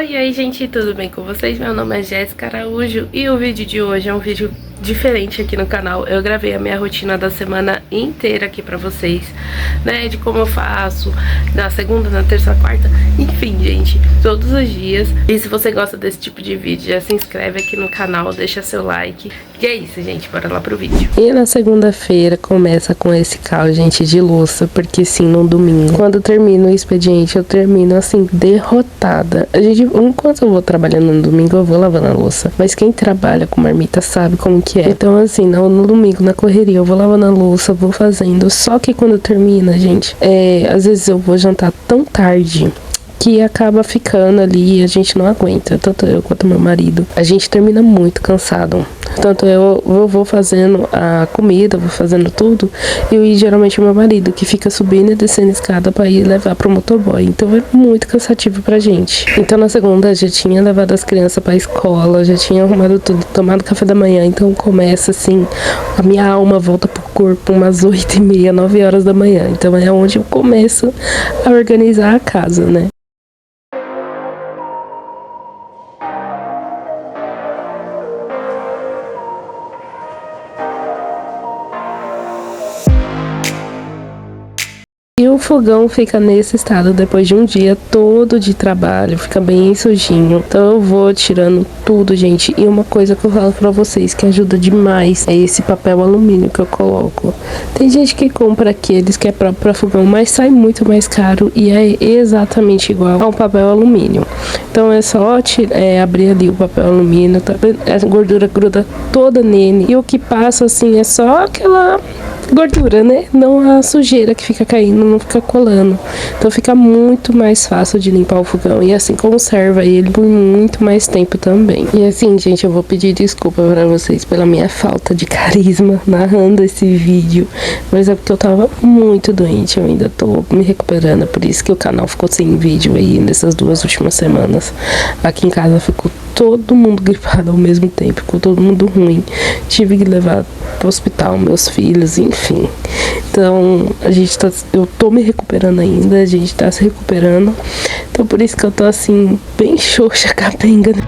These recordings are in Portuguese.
Oi, e aí gente, tudo bem com vocês? Meu nome é Jéssica Araújo e o vídeo de hoje é um vídeo diferente aqui no canal. Eu gravei a minha rotina da semana inteira aqui pra vocês, né, de como eu faço na segunda, na terça, quarta, enfim, gente, todos os dias. E se você gosta desse tipo de vídeo, já se inscreve aqui no canal, deixa seu like. E é isso, gente, bora lá pro vídeo. E na segunda-feira começa com esse caos, gente, de louça, porque sim, no domingo, quando termino o expediente, eu termino assim, derrotada. Enquanto eu vou trabalhando no domingo, eu vou lavando a louça, mas quem trabalha com marmita sabe como que é. Então assim, no domingo, na correria, eu vou lavando a louça, vou fazendo, só que quando termina, gente, às vezes eu vou jantar tão tarde que acaba ficando ali e a gente não aguenta, tanto eu quanto meu marido. A gente termina muito cansado. Tanto eu vou fazendo a comida, vou fazendo tudo, e geralmente meu marido que fica subindo e descendo a escada para ir levar pro motoboy. Então é muito cansativo pra gente. Então na segunda eu já tinha levado as crianças pra escola, já tinha arrumado tudo, tomado café da manhã. Então começa assim, a minha alma volta pro corpo umas 8h30, 9 horas da manhã. Então é onde eu começo a organizar a casa, né? E o fogão fica nesse estado depois de um dia todo de trabalho, fica bem sujinho. Então eu vou tirando tudo, gente. E uma coisa que eu falo pra vocês que ajuda demais é esse papel alumínio que eu coloco. Tem gente que compra aqueles que é próprio pra fogão, mas sai muito mais caro e é exatamente igual ao papel alumínio. Então é só abrir ali o papel alumínio, tá? A gordura gruda toda nele. E o que passa assim é só aquela gordura, né? Não a sujeira que fica caindo, não fica colando. Então fica muito mais fácil de limpar o fogão e assim conserva ele por muito mais tempo também. E assim, gente, eu vou pedir desculpa pra vocês pela minha falta de carisma narrando esse vídeo, mas é porque eu tava muito doente, eu ainda tô me recuperando, por isso que o canal ficou sem vídeo aí nessas 2 últimas semanas. Aqui em casa ficou todo mundo gripado ao mesmo tempo, ficou todo mundo ruim. Tive que levar pro hospital meus filhos, enfim. Então, eu tô me recuperando ainda, a gente tá se recuperando. Então, por isso que eu tô assim, bem xoxa, capenga, né?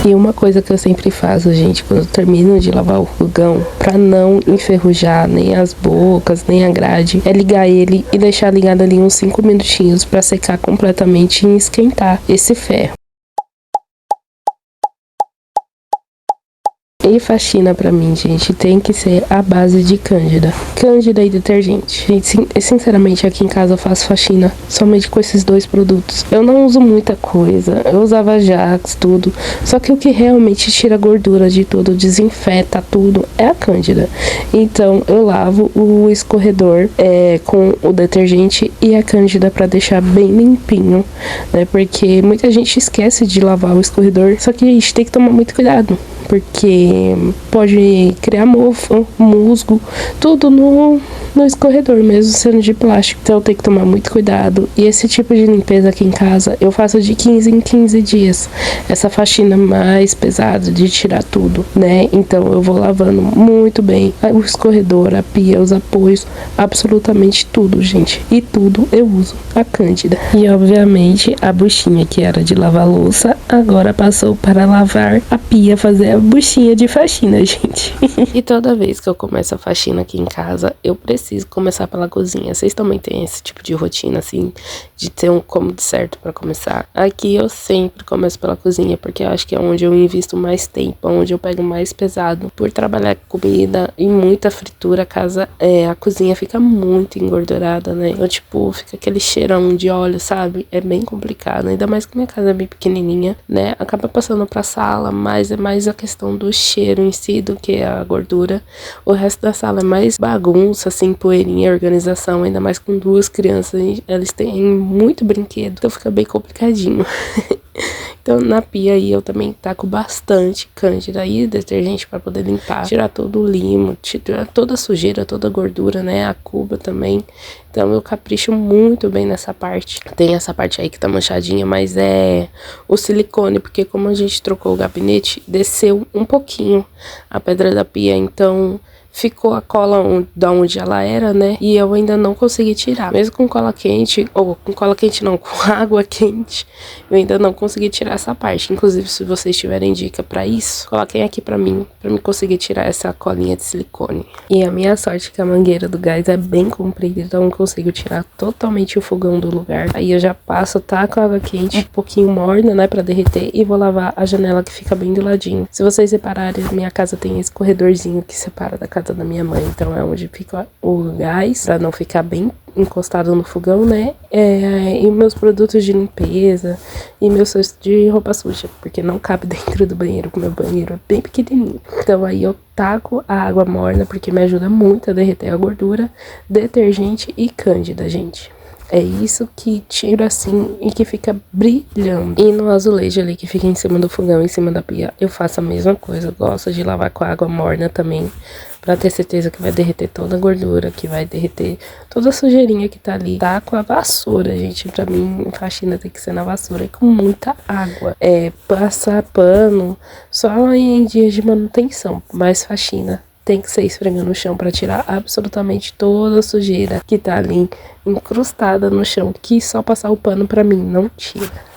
E uma coisa que eu sempre faço, gente, quando eu termino de lavar o fogão, pra não enferrujar nem as bocas, nem a grade, é ligar ele e deixar ligado ali uns 5 minutinhos pra secar completamente e esquentar esse ferro. E faxina pra mim, gente, tem que ser a base de Cândida. Cândida e detergente. Gente, sinceramente, aqui em casa eu faço faxina somente com esses dois produtos. Eu não uso muita coisa. Eu usava Ajax, tudo. Só que o que realmente tira a gordura de tudo, desinfeta tudo, é a Cândida. Então, eu lavo o escorredor com o detergente e a Cândida pra deixar bem limpinho, né? Porque muita gente esquece de lavar o escorredor. Só que a gente tem que tomar muito cuidado, porque pode criar mofo, musgo, tudo no escorredor, mesmo sendo de plástico. Então tem que tomar muito cuidado. E esse tipo de limpeza aqui em casa eu faço de 15 em 15 dias. Essa faxina mais pesada de tirar tudo, né? Então eu vou lavando muito bem o escorredor, a pia, os apoios, absolutamente tudo, gente. E tudo eu uso a Cândida. E obviamente a buchinha que era de lavar louça agora passou para lavar a pia, fazer a buchinha de faxina, gente. E toda vez que eu começo a faxina aqui em casa, eu preciso começar pela cozinha. Vocês também têm esse tipo de rotina, assim, de ter um cômodo certo pra começar? Aqui eu sempre começo pela cozinha, porque eu acho que é onde eu invisto mais tempo, onde eu pego mais pesado. Por trabalhar com comida e muita fritura, a cozinha fica muito engordurada, né? Eu, tipo, fica aquele cheirão de óleo, sabe? É bem complicado, ainda mais que minha casa é bem pequenininha, né? Acaba passando pra sala, mas é mais a questão do cheiro em si do que a gordura. O resto da sala é mais bagunça, assim, poeirinha, organização, ainda mais com duas crianças, eles têm muito brinquedo, então fica bem complicadinho. Então na pia aí eu também taco bastante Cândida e detergente para poder limpar, tirar todo o limo, tirar toda a sujeira, toda a gordura, né, a cuba também. Então eu capricho muito bem nessa parte. Tem essa parte aí que tá manchadinha, mas é o silicone, porque como a gente trocou o gabinete, desceu um pouquinho a pedra da pia, então ficou a cola da onde ela era, né? E eu ainda não consegui tirar. Mesmo com cola quente, ou com cola quente não, com água quente, eu ainda não consegui tirar essa parte. Inclusive, se vocês tiverem dica pra isso, coloquem aqui pra mim conseguir tirar essa colinha de silicone. E a minha sorte é que a mangueira do gás é bem comprida, então eu consigo tirar totalmente o fogão do lugar. Aí eu já passo, taco a água quente, um pouquinho morna, né, pra derreter, e vou lavar a janela que fica bem do ladinho. Se vocês repararem, minha casa tem esse corredorzinho que separa da casa da minha mãe, então é onde fica o gás, pra não ficar bem encostado no fogão, né? E meus produtos de limpeza e meu cesto de roupa suja, porque não cabe dentro do banheiro, porque meu banheiro é bem pequenininho. Então aí eu taco a água morna, porque me ajuda muito a derreter a gordura, detergente e Cândida, gente. É isso que tira assim e que fica brilhando. E no azulejo ali que fica em cima do fogão, em cima da pia, eu faço a mesma coisa. Eu gosto de lavar com água morna também, pra ter certeza que vai derreter toda a gordura, que vai derreter toda a sujeirinha que tá ali. Tá com a vassoura, gente. Pra mim, faxina tem que ser na vassoura e com muita água. Passar pano só em dias de manutenção, mas faxina tem que ser esfregando o chão para tirar absolutamente toda a sujeira que tá ali incrustada no chão, que só passar o pano pra mim não tira.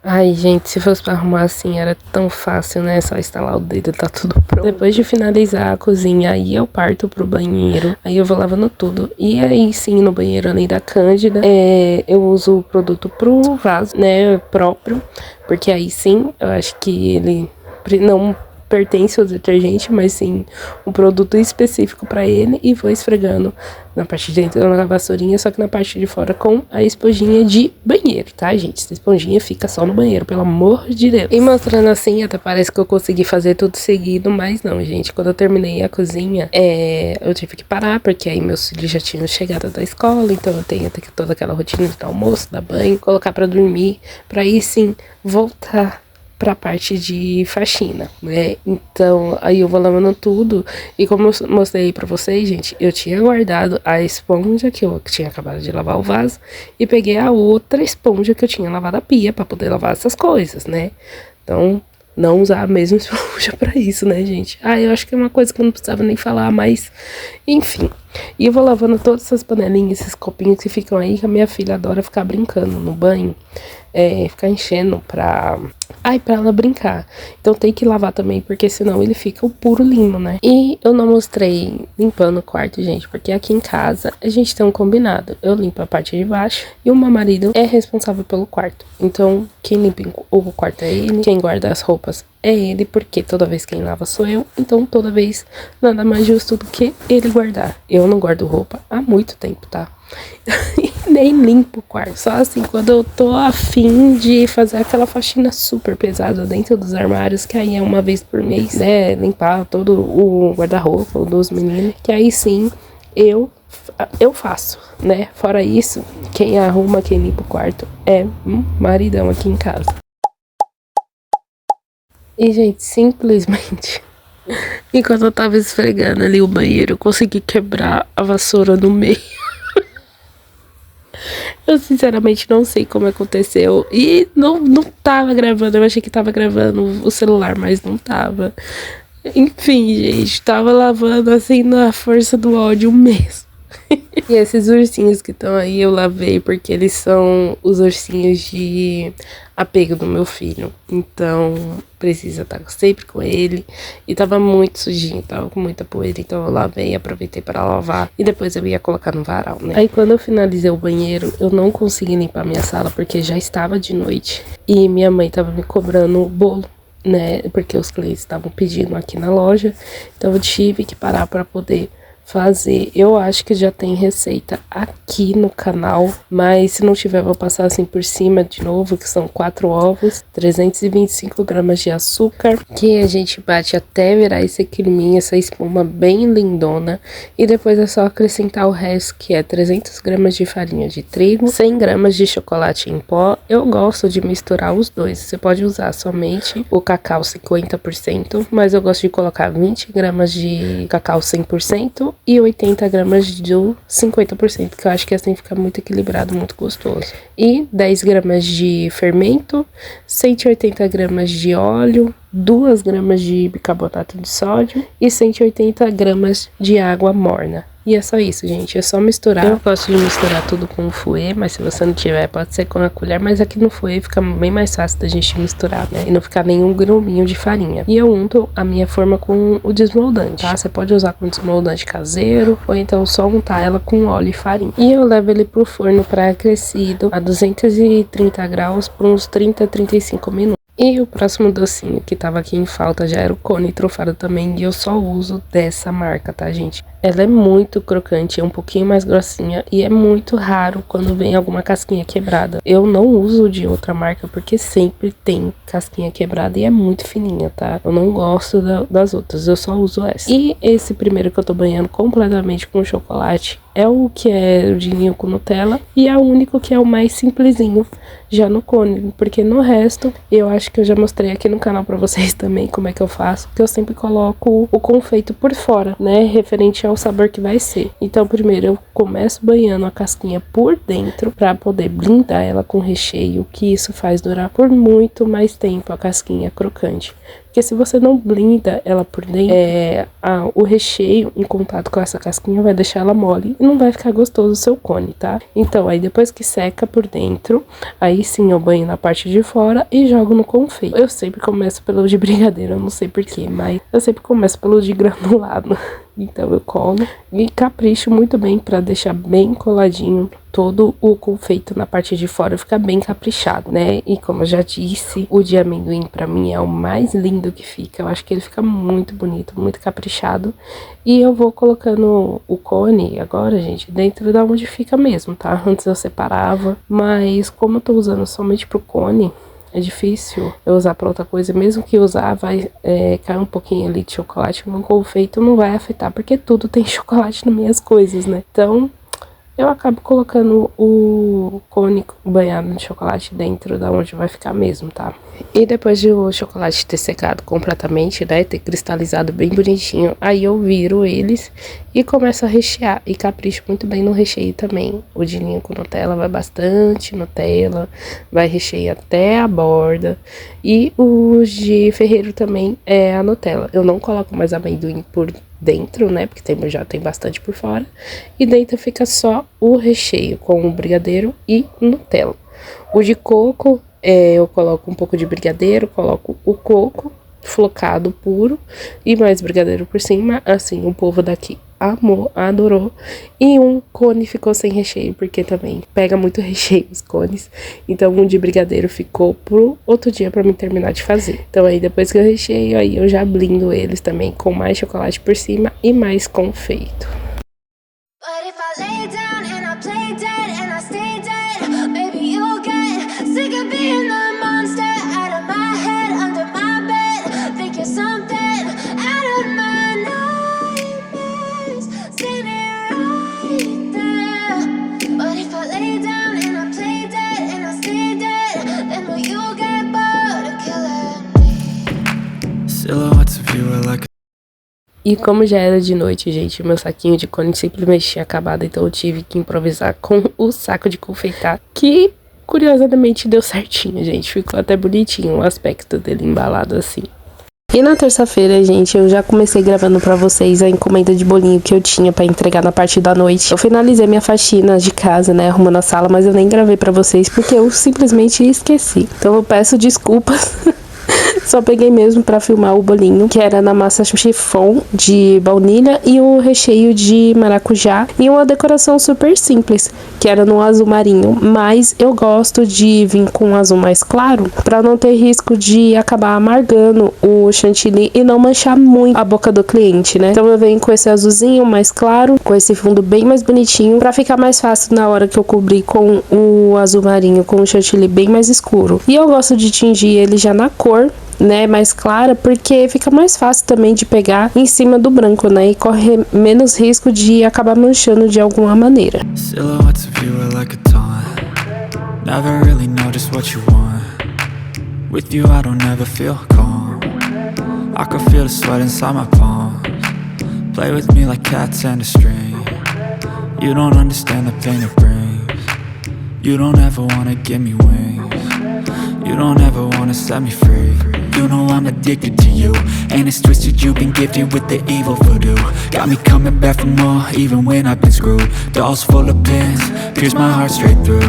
Ai, gente, se fosse pra arrumar assim, era tão fácil, né? Só instalar o dedo, tá tudo pronto. Depois de finalizar a cozinha, aí eu parto pro banheiro. Aí eu vou lavando tudo. E aí, sim, no banheiro, além da Cândida, eu uso o produto pro vaso, né? Próprio. Porque aí, sim, eu acho que ele não pertence ao detergente, mas sim um produto específico para ele, e vou esfregando na parte de dentro da vassourinha, só que na parte de fora com a esponjinha de banheiro, tá, gente? Essa esponjinha fica só no banheiro, pelo amor de Deus. E mostrando assim, até parece que eu consegui fazer tudo seguido, mas não, gente. Quando eu terminei a cozinha, eu tive que parar, porque aí meus filhos já tinham chegado da escola, então eu tenho toda aquela rotina de dar almoço, dar banho, colocar pra dormir, pra aí sim voltar pra parte de faxina, né? Então, aí eu vou lavando tudo. E como eu mostrei pra vocês, gente, eu tinha guardado a esponja que eu tinha acabado de lavar o vaso e peguei a outra esponja que eu tinha lavado a pia pra poder lavar essas coisas, né? Então, não usar a mesma esponja pra isso, né, gente? Eu acho que é uma coisa que eu não precisava nem falar, mas enfim. E eu vou lavando todas essas panelinhas, esses copinhos que ficam aí, que a minha filha adora ficar brincando no banho. Ficar enchendo pra ela brincar. Então tem que lavar também, porque senão ele fica o puro limo, né? E eu não mostrei limpando o quarto, gente, porque aqui em casa a gente tem um combinado. Eu limpo a parte de baixo e o meu marido é responsável pelo quarto. Então quem limpa o quarto é ele, quem guarda as roupas é ele, porque toda vez quem lava sou eu. Então toda vez nada mais justo do que ele guardar. Eu não guardo roupa há muito tempo, tá? Nem limpo o quarto. Só assim, quando eu tô afim de fazer aquela faxina super pesada dentro dos armários, que aí é uma vez por mês, né? Limpar todo o guarda-roupa dos meninos, que aí sim eu faço, né? Fora isso, quem arruma, quem limpa o quarto é maridão aqui em casa. E, gente, simplesmente enquanto eu tava esfregando ali o banheiro, eu consegui quebrar a vassoura no meio. Eu sinceramente não sei como aconteceu. E não tava gravando. Eu achei que tava gravando o celular, mas não tava. Enfim, gente, tava lavando assim na força do ódio mesmo. E esses ursinhos que estão aí eu lavei porque eles são os ursinhos de apego do meu filho. Então precisa estar sempre com ele. E tava muito sujinho, tava com muita poeira. Então eu lavei e aproveitei para lavar. E depois eu ia colocar no varal, né? Aí quando eu finalizei o banheiro, eu não consegui limpar minha sala porque já estava de noite. E minha mãe tava me cobrando o bolo, né? Porque os clientes estavam pedindo aqui na loja. Então eu tive que parar para poder fazer. Eu acho que já tem receita aqui no canal, mas se não tiver, vou passar assim por cima de novo, que são 4 ovos, 325 gramas de açúcar, que a gente bate até virar esse creminho, essa espuma bem lindona, e depois é só acrescentar o resto, que é 300 gramas de farinha de trigo, 100 gramas de chocolate em pó. Eu gosto de misturar os dois, você pode usar somente o cacau 50%, mas eu gosto de colocar 20 gramas de cacau 100%, e 80 gramas do 50%, que eu acho que assim fica muito equilibrado, muito gostoso. E 10 gramas de fermento, 180 gramas de óleo, 2 gramas de bicarbonato de sódio e 180 gramas de água morna. E é só isso, gente, é só misturar. Eu gosto de misturar tudo com o fouet, mas se você não tiver, pode ser com a colher, mas aqui no fouet fica bem mais fácil da gente misturar, né? E não ficar nenhum gruminho de farinha. E eu unto a minha forma com o desmoldante, tá? Você pode usar com desmoldante caseiro, ou então só untar ela com óleo e farinha. E eu levo ele pro forno pré-aquecido a 230 graus por uns 30-35 minutos. E o próximo docinho que tava aqui em falta já era o cone trufado também, e eu só uso dessa marca, tá, gente? Ela é muito crocante, é um pouquinho mais grossinha e é muito raro quando vem alguma casquinha quebrada. Eu não uso de outra marca porque sempre tem casquinha quebrada e é muito fininha, tá? Eu não gosto das outras, eu só uso essa. E esse primeiro que eu tô banhando completamente com chocolate é o que é o de ninho com Nutella e é o único que é o mais simplesinho já no cone, porque no resto eu acho que eu já mostrei aqui no canal pra vocês também como é que eu faço, que eu sempre coloco o confeito por fora, né, referente ao sabor que vai ser. Então primeiro eu começo banhando a casquinha por dentro pra poder blindar ela com recheio, que isso faz durar por muito mais tempo a casquinha crocante. Porque se você não blinda ela por dentro, o recheio em contato com essa casquinha vai deixar ela mole e não vai ficar gostoso o seu cone, tá? Então, aí depois que seca por dentro, aí sim eu banho na parte de fora e jogo no confeito. Eu sempre começo pelo de brigadeiro, eu não sei porquê, mas eu sempre começo pelo de granulado. Então eu colo e capricho muito bem pra deixar bem coladinho todo o confeito na parte de fora fica bem caprichado, né? E como eu já disse, o de amendoim pra mim é o mais lindo que fica. Eu acho que ele fica muito bonito, muito caprichado. E eu vou colocando o cone agora, gente, dentro da onde fica mesmo, tá? Antes eu separava, mas como eu tô usando somente pro cone, é difícil eu usar pra outra coisa. Mesmo que usar, vai cair um pouquinho ali de chocolate no confeito, não vai afetar, porque tudo tem chocolate nas minhas coisas, né? Então eu acabo colocando o cone banhado no chocolate dentro da onde vai ficar mesmo, tá? E depois de o chocolate ter secado completamente, né, ter cristalizado bem bonitinho, aí eu viro eles e começo a rechear. E capricho muito bem no recheio também. O de ninho com Nutella vai bastante Nutella, vai recheio até a borda. E os de Ferreiro também é a Nutella. Eu não coloco mais amendoim por dentro, né, porque já tem bastante por fora. E dentro fica só o recheio com o brigadeiro e Nutella. O de coco, eu coloco um pouco de brigadeiro, coloco o coco flocado puro e mais brigadeiro por cima. Assim, o povo daqui amou, adorou. E um cone ficou sem recheio, porque também pega muito recheio os cones. Então um de brigadeiro ficou pro outro dia pra mim terminar de fazer. Então aí depois que eu recheio, aí eu já blindo eles também com mais chocolate por cima e mais confeito. E como já era de noite, gente, meu saquinho de cone simplesmente tinha acabado, então eu tive que improvisar com o saco de confeitar, que curiosamente deu certinho, gente. Ficou até bonitinho o aspecto dele embalado assim. E na terça-feira, gente, eu já comecei gravando pra vocês a encomenda de bolinho que eu tinha pra entregar na parte da noite. Eu finalizei minha faxina de casa, né, arrumando a sala, mas eu nem gravei pra vocês porque eu simplesmente esqueci. Então eu peço desculpas. Só peguei mesmo pra filmar o bolinho, que era na massa chiffon de baunilha e o recheio de maracujá. E uma decoração super simples, que era no azul marinho. Mas eu gosto de vir com um azul mais claro, pra não ter risco de acabar amargando o chantilly e não manchar muito a boca do cliente, né? Então eu venho com esse azulzinho mais claro, com esse fundo bem mais bonitinho, pra ficar mais fácil na hora que eu cobrir com o azul marinho, com o chantilly bem mais escuro. E eu gosto de tingir ele já na cor, né, mais clara, porque fica mais fácil também de pegar em cima do branco, né, e corre menos risco de acabar manchando de alguma maneira. You don't ever wanna set me free. You know I'm addicted to you, and it's twisted, you've been gifted with the evil voodoo. Got me coming back for more, even when I've been screwed. Dolls full of pins, pierce my heart straight through.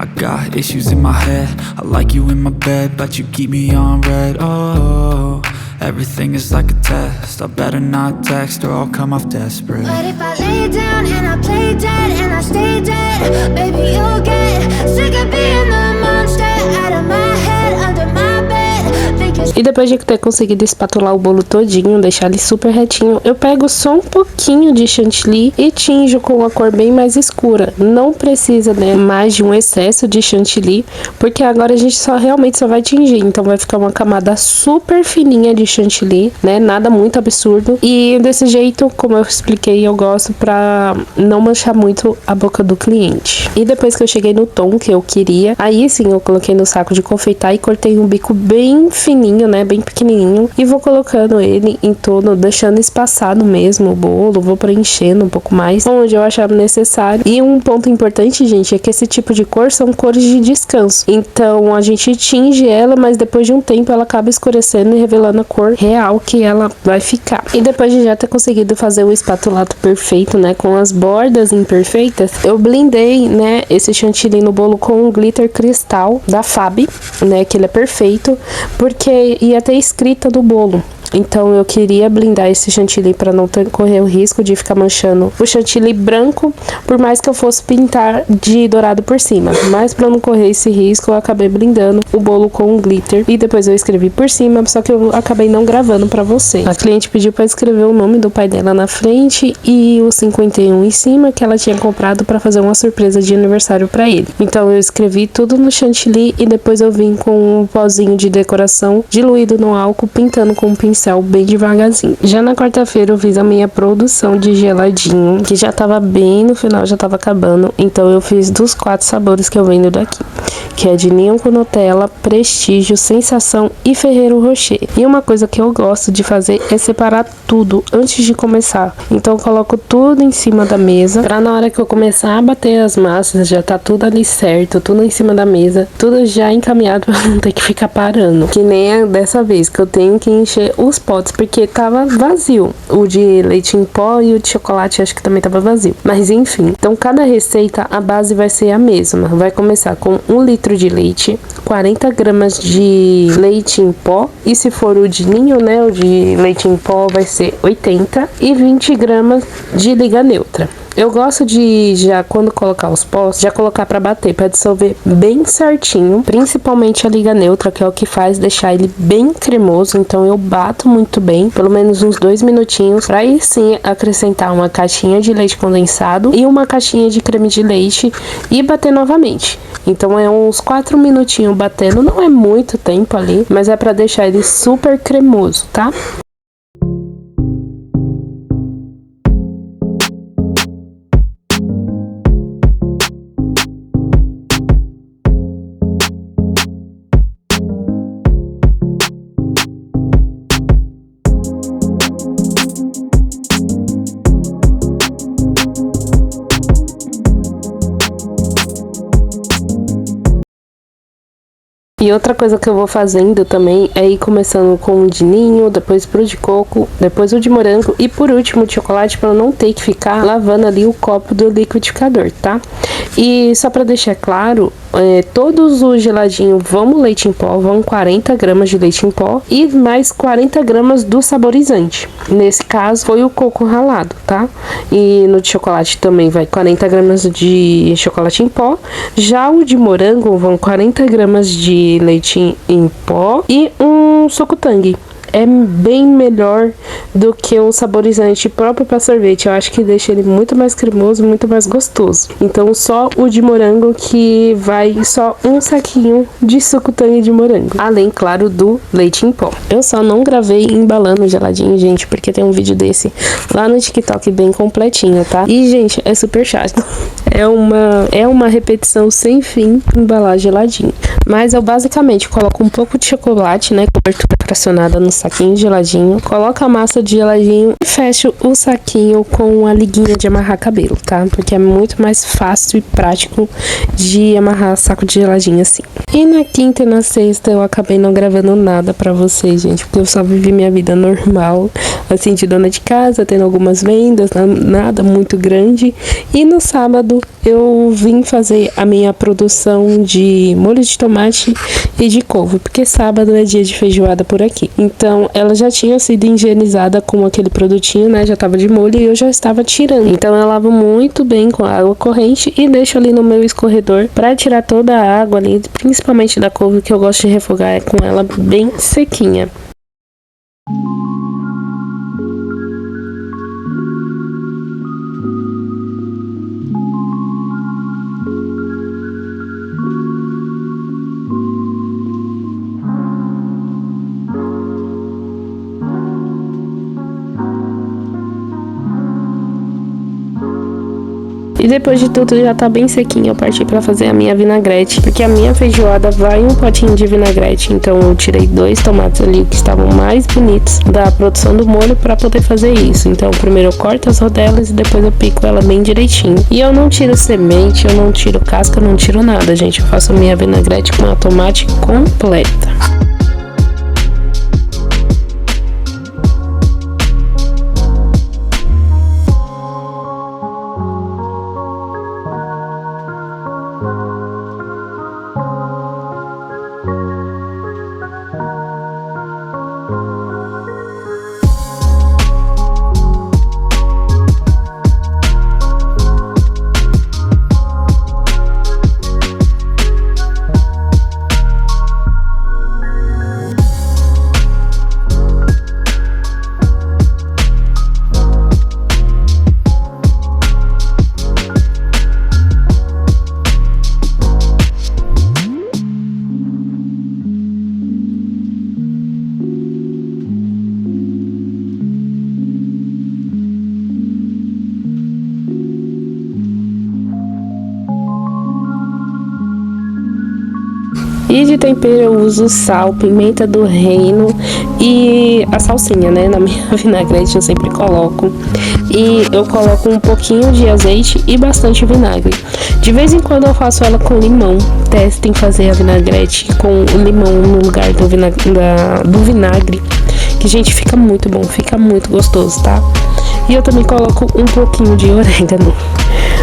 I got issues in my head, I like you in my bed, but you keep me on red. Oh, everything is like a test, I better not text or I'll come off desperate. But if I lay down and I play dead and I stay dead, baby you'll get sick of being the monster out of my head, under my bed. E depois de ter conseguido espatular o bolo todinho, deixar ele super retinho, eu pego só um pouquinho de chantilly e tinjo com uma cor bem mais escura. Não precisa, né, mais de um excesso de chantilly, porque agora a gente realmente só vai tingir. Então vai ficar uma camada super fininha de chantilly, né, nada muito absurdo. E desse jeito, como eu expliquei, eu gosto pra não manchar muito a boca do cliente. E depois que eu cheguei no tom que eu queria, aí sim eu coloquei no saco de confeitar e cortei um bico bem fininho, né, bem pequenininho, e vou colocando ele em torno, deixando espaçado mesmo o bolo, vou preenchendo um pouco mais onde eu achar necessário. E um ponto importante, gente, é que esse tipo de cor são cores de descanso, então a gente tinge ela, mas depois de um tempo ela acaba escurecendo e revelando a cor real que ela vai ficar. E depois de já ter conseguido fazer o espatulato perfeito, né, com as bordas imperfeitas, eu blindei, né, esse chantilly no bolo com um glitter cristal da Fab, né, que ele é perfeito, porque porque ia ter escrita do bolo. Então eu queria blindar esse chantilly para não correr o risco de ficar manchando o chantilly branco, por mais que eu fosse pintar de dourado por cima. Mas para não correr esse risco, eu acabei blindando o bolo com um glitter e depois eu escrevi por cima, só que eu acabei não gravando para você. A cliente pediu para escrever o nome do pai dela na frente e o 51 em cima, que ela tinha comprado para fazer uma surpresa de aniversário para ele. Então eu escrevi tudo no chantilly e depois eu vim com um pozinho de decoração diluído no álcool, pintando com um pincel bem devagarzinho. Já na quarta-feira eu fiz a minha produção de geladinho, que já tava bem no final, já tava acabando. Então eu fiz dos 4 sabores que eu vendo daqui, que é de ninho com Nutella, Prestígio, Sensação e Ferrero Rocher. E uma coisa que eu gosto de fazer é separar tudo antes de começar. Então eu coloco tudo em cima da mesa, pra na hora que eu começar a bater as massas, já tá tudo ali certo, tudo em cima da mesa, tudo já encaminhado pra não ter que ficar parando. Que nem é dessa vez, que eu tenho que encher os potes, porque tava vazio. O de leite em pó e o de chocolate acho que também tava vazio. Mas enfim, então cada receita, a base vai ser a mesma. Vai começar com 1 litro de leite, 40 gramas de leite em pó, e se for o de ninho, né, o de leite em pó vai ser 80, e 20 gramas de liga neutra. Eu gosto de, já quando colocar os pós, já colocar pra bater, pra dissolver bem certinho, principalmente a liga neutra, que é o que faz deixar ele bem cremoso. Então eu bato muito bem, pelo menos uns 2 minutinhos, pra aí sim acrescentar uma caixinha de leite condensado e uma caixinha de creme de leite e bater novamente. Então é uns 4 minutinhos batendo, não é muito tempo ali, mas é pra deixar ele super cremoso, tá? E outra coisa que eu vou fazendo também é ir começando com o de ninho, depois pro de coco, depois o de morango e por último o de chocolate, para não ter que ficar lavando ali o copo do liquidificador, tá? E só para deixar claro, todos os geladinhos vão leite em pó, vão 40 gramas de leite em pó e mais 40 gramas do saborizante. Nesse caso foi o coco ralado, tá? E no de chocolate também vai 40 gramas de chocolate em pó. Já o de morango vão 40 gramas de leite em pó e um suco Tang. É bem melhor do que o saborizante próprio para sorvete. Eu acho que deixa ele muito mais cremoso, muito mais gostoso. Então só o de morango, que vai só um saquinho de suco Tang de morango. Além, claro, do leite em pó. Eu só não gravei embalando geladinho, gente, porque tem um vídeo desse lá no TikTok bem completinho, tá? E, gente, é super chato. É uma repetição sem fim embalar geladinho. Mas eu basicamente coloco um pouco de chocolate, né? Cobertura fracionada no saquinho geladinho. Coloco a massa de geladinho e fecho o saquinho com a liguinha de amarrar cabelo, tá? Porque é muito mais fácil e prático de amarrar saco de geladinho assim. E na quinta e na sexta eu acabei não gravando nada pra vocês, gente. Porque eu só vivi minha vida normal, assim, de dona de casa, tendo algumas vendas, nada muito grande. E no sábado eu vim fazer a minha produção de molho de tomate e de couve, porque sábado é dia de feijoada por aqui. Então ela já tinha sido higienizada com aquele produtinho, né? Já tava de molho e eu já estava tirando. Então eu lavo muito bem com a água corrente e deixo ali no meu escorredor para tirar toda a água ali, principalmente da couve, que eu gosto de refogar com ela bem sequinha. E depois de tudo já tá bem sequinho, eu parti pra fazer a minha vinagrete, porque a minha feijoada vai um potinho de vinagrete. Então eu tirei 2 tomates ali que estavam mais bonitos da produção do molho pra poder fazer isso. Então primeiro eu corto as rodelas e depois eu pico ela bem direitinho. E eu não tiro semente, eu não tiro casca, eu não tiro nada, gente. Eu faço a minha vinagrete com a tomate completa. E de tempero eu uso sal, pimenta do reino e a salsinha, né? Na minha vinagrete eu sempre coloco. E eu coloco um pouquinho de azeite e bastante vinagre. De vez em quando eu faço ela com limão. Testem fazer a vinagrete com limão no lugar do vinagre. Que, gente, fica muito bom, fica muito gostoso, tá? E eu também coloco um pouquinho de orégano.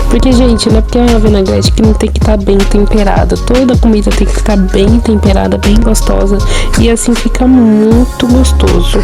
Porque, gente, não é porque é uma vinagrete que não tem que estar bem temperada. Toda comida tem que estar bem temperada, bem gostosa. E assim fica muito gostoso.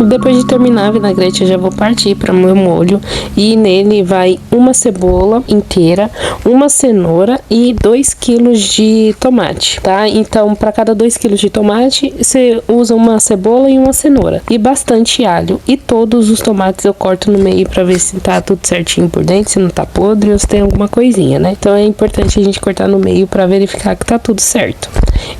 Depois de terminar a vinagrete, eu já vou partir para o meu molho. E nele vai uma cebola inteira, uma cenoura e 2 kg de tomate, tá? Então, para cada 2 kg de tomate, você usa uma cebola e uma cenoura. E bastante alho. E todos os tomates eu corto no meio para ver se tá tudo certinho por dentro, se não tá podre ou se tem alguma coisinha, né? Então, é importante a gente cortar no meio para verificar que tá tudo certo.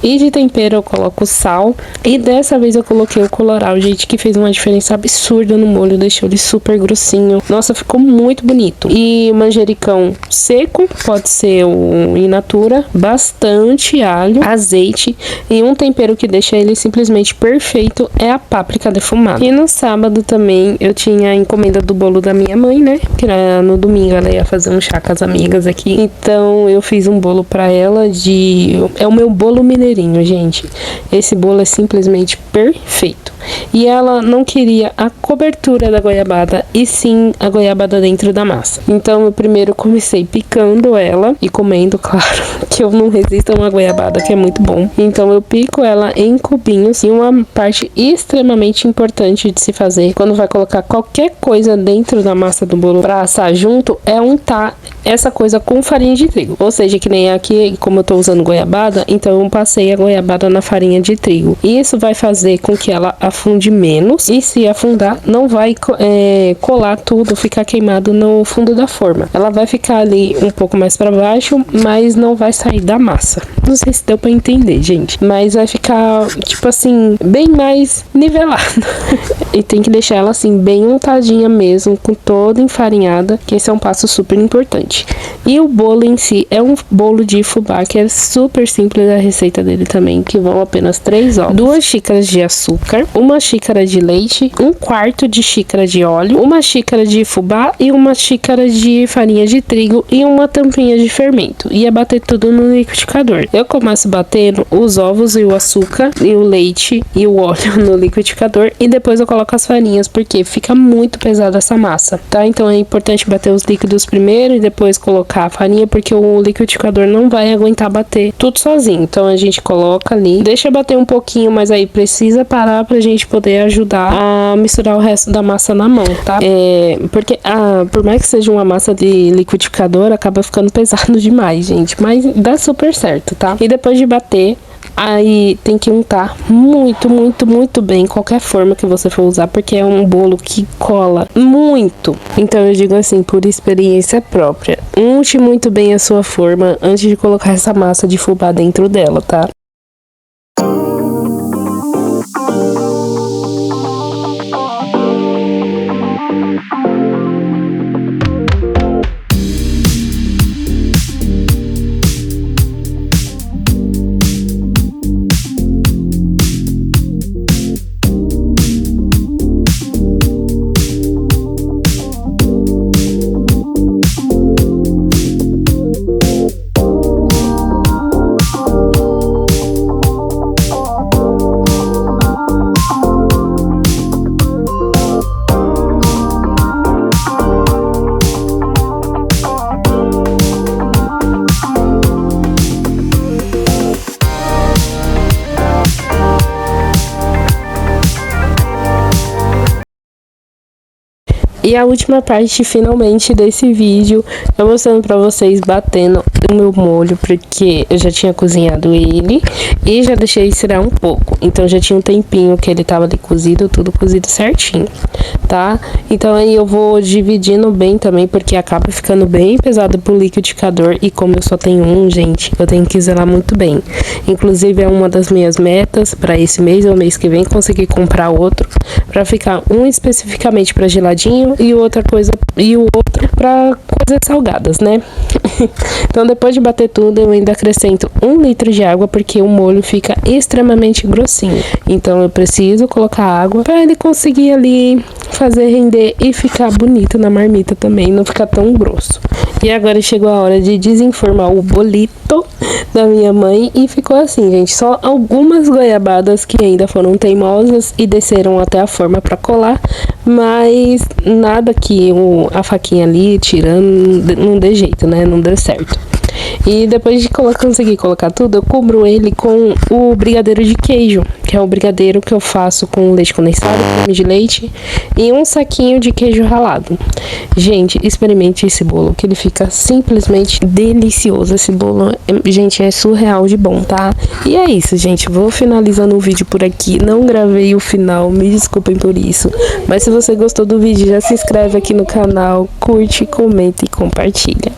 E de tempero eu coloco sal. E dessa vez eu coloquei o colorau, gente, que fez uma diferença absurda no molho. Deixou ele super grossinho. Nossa, ficou muito bonito. E manjericão seco, pode ser o in natura. Bastante alho, azeite. E um tempero que deixa ele simplesmente perfeito é a páprica defumada. E no sábado também eu tinha a encomenda do bolo da minha mãe, né? Que no domingo ela ia fazer um chá com as amigas aqui. Então eu fiz um bolo pra ela é o meu bolo mineirinho, gente. Esse bolo é simplesmente perfeito. E ela não queria a cobertura da goiabada, e sim a goiabada dentro da massa. Então eu primeiro comecei picando ela e comendo, claro, que eu não resisto a uma goiabada, que é muito bom. Então eu pico ela em cubinhos. E uma parte extremamente importante de se fazer quando vai colocar qualquer coisa dentro da massa do bolo pra assar junto é untar essa coisa com farinha de trigo. Ou seja, que nem aqui, como eu tô usando goiabada, então eu passei a goiabada na farinha de trigo. E isso vai fazer com que ela afunde menos, e se afundar não vai colar tudo, ficar queimado no fundo da forma. Ela vai ficar ali um pouco mais para baixo, mas não vai sair da massa. Não sei se deu para entender, gente, mas vai ficar tipo assim, bem mais nivelado. E tem que deixar ela assim bem untadinha mesmo, com toda enfarinhada, que esse é um passo super importante. E o bolo em si é um bolo de fubá, que é super simples a receita dele também, que vão apenas 3 ovos, 2 xícaras de açúcar, 1 xícara de leite, 1/4 de xícara de óleo, 1 xícara de fubá e 1 xícara de farinha de trigo e uma tampinha de fermento. E é bater tudo no liquidificador. Eu começo batendo os ovos e o açúcar e o leite e o óleo no liquidificador, e depois eu coloco as farinhas, porque fica muito pesada essa massa, tá? Então é importante bater os líquidos primeiro e depois colocar a farinha, porque o liquidificador não vai aguentar bater tudo sozinho. Então a gente coloca ali, deixa bater um pouquinho, mas aí precisa parar pra gente poder ajudar a misturar o resto da massa na mão, tá? Porque por mais que seja uma massa de liquidificador, acaba ficando pesado demais, gente, mas dá super certo, tá? E depois de bater, aí tem que untar muito, muito, muito bem qualquer forma que você for usar, porque é um bolo que cola muito. Então eu digo assim, por experiência própria, unte muito bem a sua forma antes de colocar essa massa de fubá dentro dela, tá? E a última parte, finalmente, desse vídeo, eu mostrando pra vocês batendo o meu molho, porque eu já tinha cozinhado ele e já deixei esfriar um pouco. Então já tinha um tempinho que ele tava ali cozido, tudo cozido certinho, tá? Então aí eu vou dividindo bem também, porque acaba ficando bem pesado pro liquidificador. E como eu só tenho um, gente, eu tenho que zelar muito bem. Inclusive é uma das minhas metas pra esse mês ou mês que vem, conseguir comprar outro, pra ficar um especificamente pra geladinho e outra coisa e o outro para coisas salgadas, né? Então depois de bater tudo, eu ainda acrescento 1 litro de água, porque o molho fica extremamente grossinho. Então eu preciso colocar água para ele conseguir ali fazer render e ficar bonito na marmita também, não ficar tão grosso. E agora chegou a hora de desenformar o bolito da minha mãe e ficou assim, gente, só algumas goiabadas que ainda foram teimosas e desceram até a forma para colar, mas nada que a faquinha ali tirando não dê jeito, né? Não deu certo. E depois de conseguir colocar tudo, eu cubro ele com o brigadeiro de queijo, que é o brigadeiro que eu faço com leite condensado, creme de leite e um saquinho de queijo ralado. Gente, experimente esse bolo, que ele fica simplesmente delicioso. Esse bolo, gente, é surreal de bom, tá? E é isso, gente. Vou finalizando o vídeo por aqui. Não gravei o final, me desculpem por isso. Mas se você gostou do vídeo, já se inscreve aqui no canal, curte, comenta e compartilha.